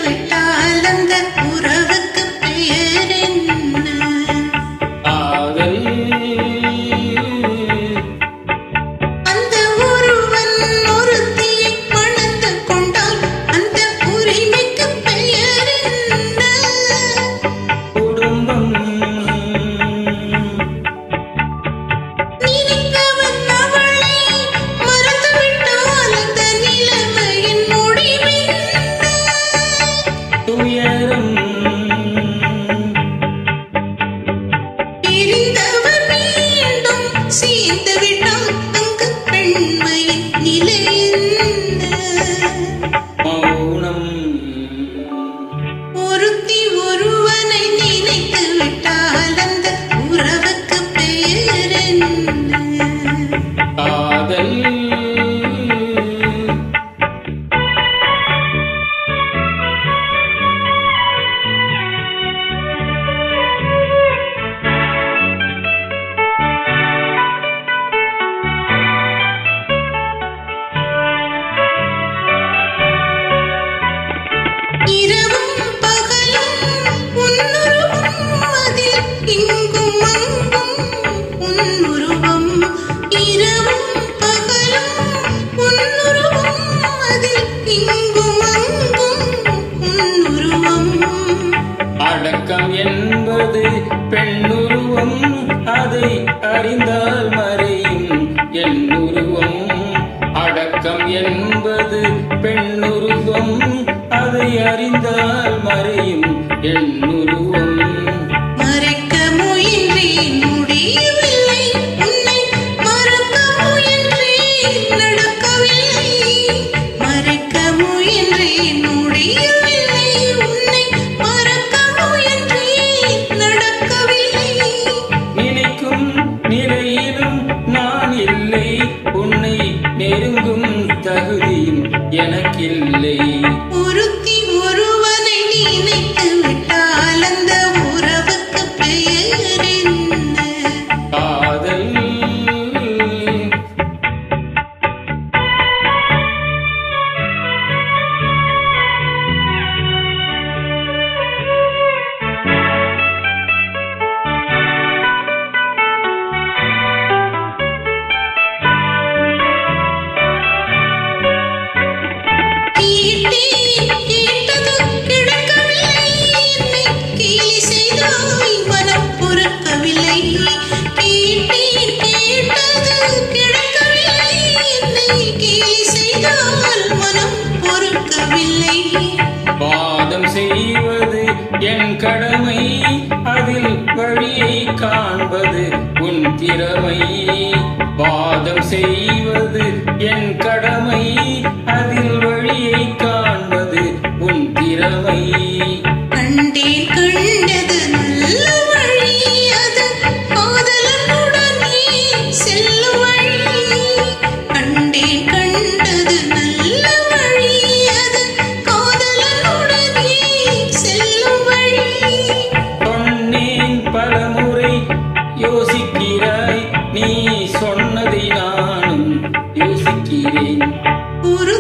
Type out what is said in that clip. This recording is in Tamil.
விட்டால் அந்த உறவுக்கு பெயர் என்ன? காதல். அந்த ஒருவன் ஒருத்தியை மணந்து கொண்டால் அந்த உரிமைக்கு பெயர் என்ன? குடும்பம். நினைத்தவன் அவளை மறந்துவிட்டால் அந்த நிலைமையின் முடிவென்ன? துயரம். பிரிந்தவர் மீண்டும் சேர்ந்துவிட்டால் அங்கு பெண்மையின் நிலை என்ன? மௌனம். ஒருத்தி ஒருவனை நினைத்து விட்டால் அந்த உறவுக்கு பெயர் என்ன? காதல். இரவும் பகலும் உன்னுருவம் அதில் இங்கும் அங்கும் உன்னுருவம். இரவும் பகலும் உன்னுருவம் அதில் இங்கும் அங்கும் உன்னுருவம். அடக்கம் என்பது பெண்ணுருவம், அதை அறிந்தால் மறையும் என்னுருவம். அடக்கம் என்பது பெண்ணுருவம், அதை அறிந்தால் மறையும் என்னுருவம். மறைக்க முயன்றேன் முடியவில்லை, உன்னை மறக்க முயன்றேன் நடக்கவில்லை. மறைக்க முயன்றேன் முடியவில்லை, உன்னை மறக்க முயன்றேன் நடக்கவில்லை. நினைக்கும் நிலையிலும் நான் இல்லை, உன்னை நெருங்கும் தகுதியும் எனக்கில்லை. ஒருத்தி ஒருவனை நினைத்து விட்டால் அந்த உறவுக்கு பெயர் என்ன? காதல். கேட்டது கிடைக்கவில்லை, என்னை கேலி செய்தாய் மனம் பொறுக்கவில்லை. கேட்டது கிடைக்கவில்லை, என்னை கேலி செய்தால் மனம் பொறுக்கவில்லை. வாதம் செய்வது என் கடமை, அதில் வழியை காண்பது உன் திறமை. வாதம் செய்வது என் கடமை, அதில் வழியை காண்பது உன் திறமை. கண்டேன் கண்டது நல்ல வழி, அது காதலனுடனே செல்லும் வழி. கண்டேன் கண்டது நல்ல வழி, அது காதலனுடனே செல்லும் வழி. சொன்னேன் பலமுறை யோசிக்கிறாய், நீ சொன்னதை நானும் யோசிக்கிறேன். ஒரு